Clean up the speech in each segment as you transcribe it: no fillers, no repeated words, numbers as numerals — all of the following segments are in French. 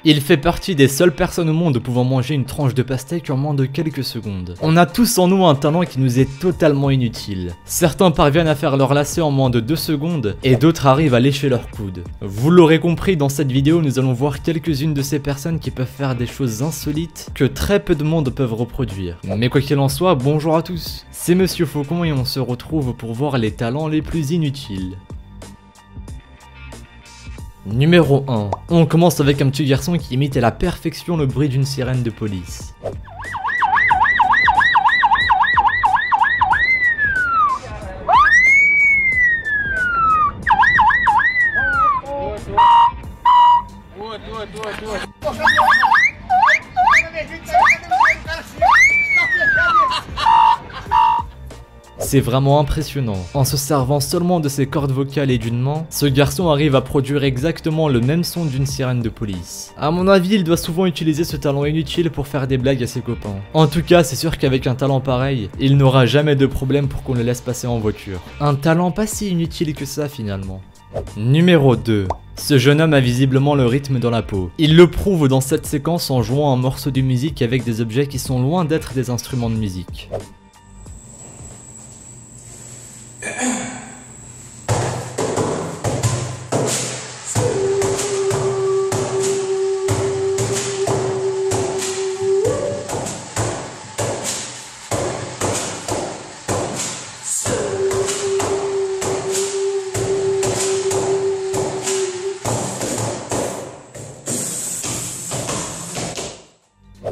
Il fait partie des seules personnes au monde pouvant manger une tranche de pastèque en moins de quelques secondes. On a tous en nous un talent qui nous est totalement inutile. Certains parviennent à faire leur lacet en moins de 2 secondes et d'autres arrivent à lécher leur coude. Vous l'aurez compris, dans cette vidéo nous allons voir quelques-unes de ces personnes qui peuvent faire des choses insolites que très peu de monde peuvent reproduire. Mais quoi qu'il en soit, bonjour à tous, c'est Monsieur Faucon et on se retrouve pour voir les talents les plus inutiles. Numéro 1. On commence avec un petit garçon qui imite à la perfection le bruit d'une sirène de police. C'est vraiment impressionnant. En se servant seulement de ses cordes vocales et d'une main, ce garçon arrive à produire exactement le même son d'une sirène de police. À mon avis, il doit souvent utiliser ce talent inutile pour faire des blagues à ses copains. En tout cas, c'est sûr qu'avec un talent pareil, il n'aura jamais de problème pour qu'on le laisse passer en voiture. Un talent pas si inutile que ça finalement. Numéro 2. Ce jeune homme a visiblement le rythme dans la peau. Il le prouve dans cette séquence en jouant un morceau de musique avec des objets qui sont loin d'être des instruments de musique.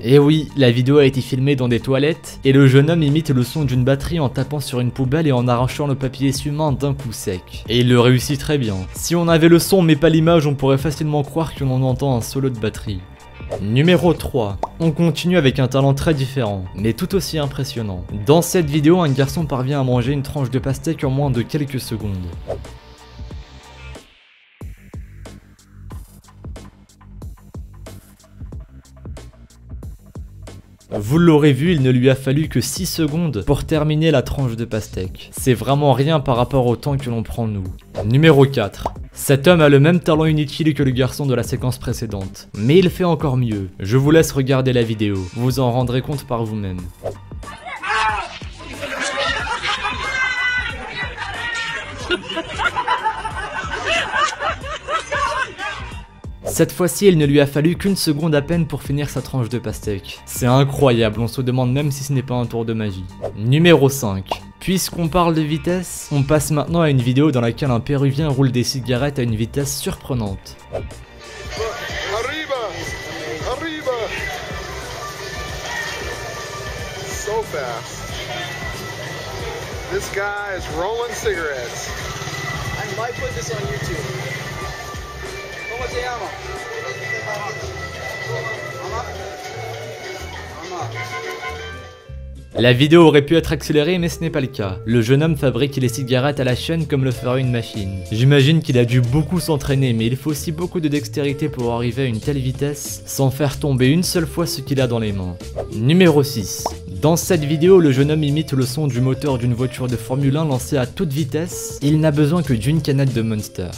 Et oui, la vidéo a été filmée dans des toilettes, et le jeune homme imite le son d'une batterie en tapant sur une poubelle et en arrachant le papier essuie-main d'un coup sec. Et il le réussit très bien. Si on avait le son mais pas l'image, on pourrait facilement croire qu'on en entend un solo de batterie. Numéro 3. On continue avec un talent très différent, mais tout aussi impressionnant. Dans cette vidéo, un garçon parvient à manger une tranche de pastèque en moins de quelques secondes. Vous l'aurez vu, il ne lui a fallu que 6 secondes pour terminer la tranche de pastèque. C'est vraiment rien par rapport au temps que l'on prend nous. Numéro 4. Cet homme a le même talent inutile que le garçon de la séquence précédente. Mais il fait encore mieux. Je vous laisse regarder la vidéo, vous vous en rendrez compte par vous-même. Cette fois-ci, il ne lui a fallu qu'une seconde à peine pour finir sa tranche de pastèque. C'est incroyable, on se demande même si ce n'est pas un tour de magie. Numéro 5. Puisqu'on parle de vitesse, on passe maintenant à une vidéo dans laquelle un Péruvien roule des cigarettes à une vitesse surprenante. Arriba! Arriba! So fast. This guy is rolling cigarettes. I might put this on YouTube. ¿Cómo se llama? La vidéo aurait pu être accélérée mais ce n'est pas le cas. Le jeune homme fabrique les cigarettes à la chaîne comme le ferait une machine. J'imagine qu'il a dû beaucoup s'entraîner mais il faut aussi beaucoup de dextérité pour arriver à une telle vitesse sans faire tomber une seule fois ce qu'il a dans les mains. Numéro 6. Dans cette vidéo, le jeune homme imite le son du moteur d'une voiture de Formule 1 lancée à toute vitesse. Il n'a besoin que d'une canette de Monster.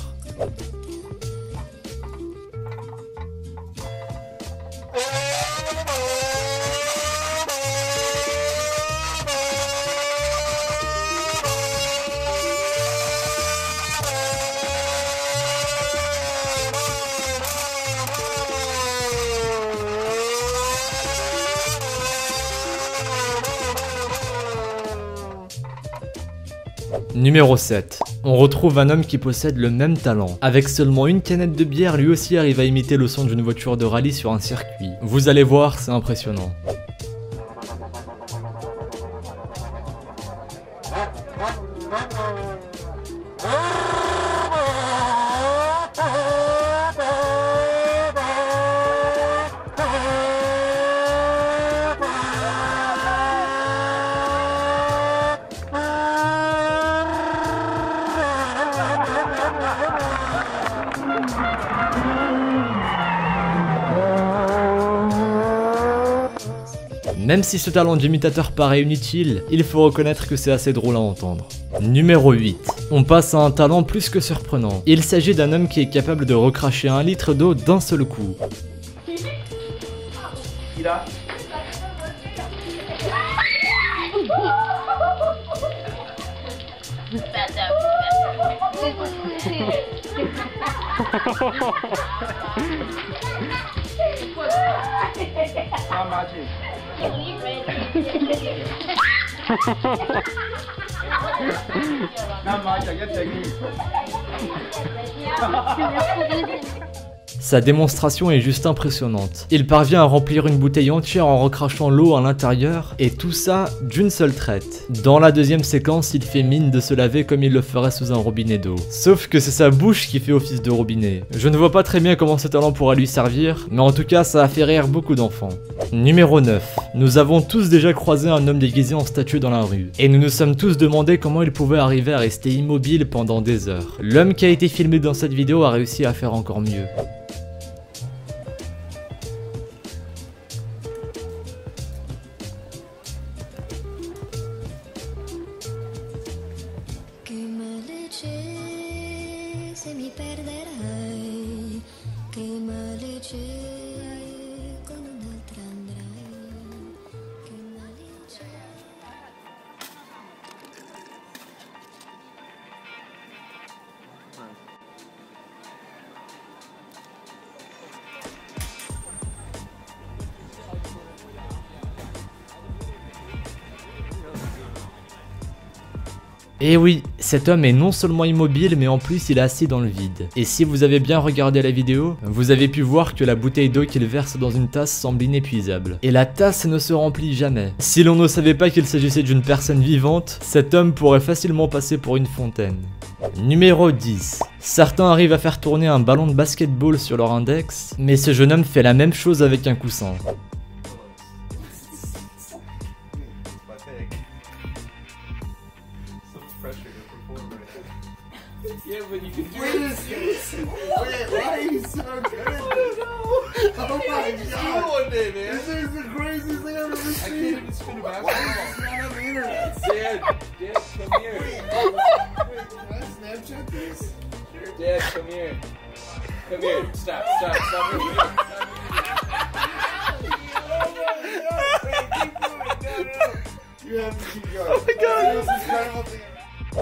Numéro 7. On retrouve un homme qui possède le même talent. Avec seulement une canette de bière, lui aussi arrive à imiter le son d'une voiture de rallye sur un circuit. Vous allez voir, c'est impressionnant. Même si ce talent d'imitateur paraît inutile, il faut reconnaître que c'est assez drôle à entendre. Numéro 8. On passe à un talent plus que surprenant. Il s'agit d'un homme qui est capable de recracher 1 litre d'eau d'un seul coup. Ira. Sa démonstration est juste impressionnante. Il parvient à remplir une bouteille entière en recrachant l'eau à l'intérieur, et tout ça d'une seule traite. Dans la deuxième séquence, il fait mine de se laver comme il le ferait sous un robinet d'eau. Sauf que c'est sa bouche qui fait office de robinet. Je ne vois pas très bien comment ce talent pourra lui servir, mais en tout cas ça a fait rire beaucoup d'enfants. Numéro 9. Nous avons tous déjà croisé un homme déguisé en statue dans la rue, et nous nous sommes tous demandé comment il pouvait arriver à rester immobile pendant des heures. L'homme qui a été filmé dans cette vidéo a réussi à faire encore mieux. Se mi perderai, che male c'è, con un'altra andrai, che male c'è. Et oui, cet homme est non seulement immobile, mais en plus il est assis dans le vide. Et si vous avez bien regardé la vidéo, vous avez pu voir que la bouteille d'eau qu'il verse dans une tasse semble inépuisable. Et la tasse ne se remplit jamais. Si l'on ne savait pas qu'il s'agissait d'une personne vivante, cet homme pourrait facilement passer pour une fontaine. Numéro 10. Certains arrivent à faire tourner un ballon de basketball sur leur index, mais ce jeune homme fait la même chose avec un coussin. Yeah, but you can do Wait a second. Wait, why are you so good at this? Oh my god. one day, man. This is the craziest thing I've ever I can't seen. even spin a Why basketball. is this not on the internet? Dad, come here. Wait, can I Snapchat this? Dad, come here. Come here. Stop moving. You have to keep going. Oh my god. This is incredible thing.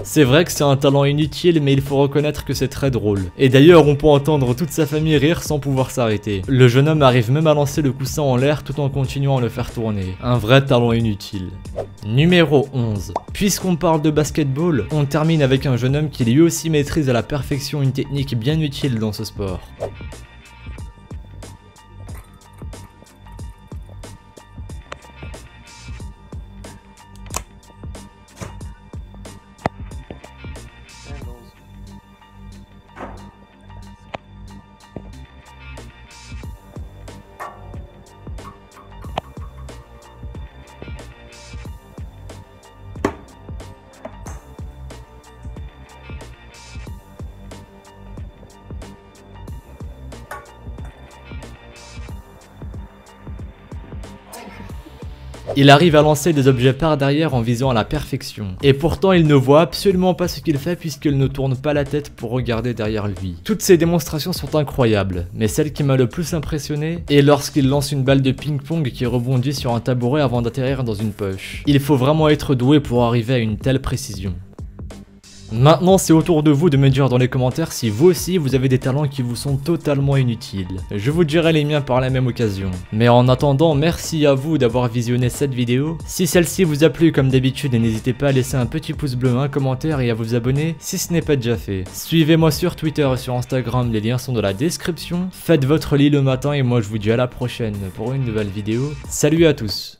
C'est vrai que c'est un talent inutile, mais il faut reconnaître que c'est très drôle. Et d'ailleurs, on peut entendre toute sa famille rire sans pouvoir s'arrêter. Le jeune homme arrive même à lancer le coussin en l'air tout en continuant à le faire tourner. Un vrai talent inutile. Numéro 11. Puisqu'on parle de basketball, on termine avec un jeune homme qui lui aussi maîtrise à la perfection une technique bien utile dans ce sport. Il arrive à lancer des objets par derrière en visant à la perfection. Et pourtant il ne voit absolument pas ce qu'il fait puisqu'il ne tourne pas la tête pour regarder derrière lui. Toutes ces démonstrations sont incroyables, mais celle qui m'a le plus impressionné est lorsqu'il lance une balle de ping-pong qui rebondit sur un tabouret avant d'atterrir dans une poche. Il faut vraiment être doué pour arriver à une telle précision. Maintenant, c'est au tour de vous de me dire dans les commentaires si vous aussi vous avez des talents qui vous sont totalement inutiles. Je vous dirai les miens par la même occasion. Mais en attendant, merci à vous d'avoir visionné cette vidéo. Si celle-ci vous a plu comme d'habitude, n'hésitez pas à laisser un petit pouce bleu, un commentaire et à vous abonner si ce n'est pas déjà fait. Suivez-moi sur Twitter et sur Instagram, les liens sont dans la description. Faites votre lit le matin et moi je vous dis à la prochaine pour une nouvelle vidéo. Salut à tous.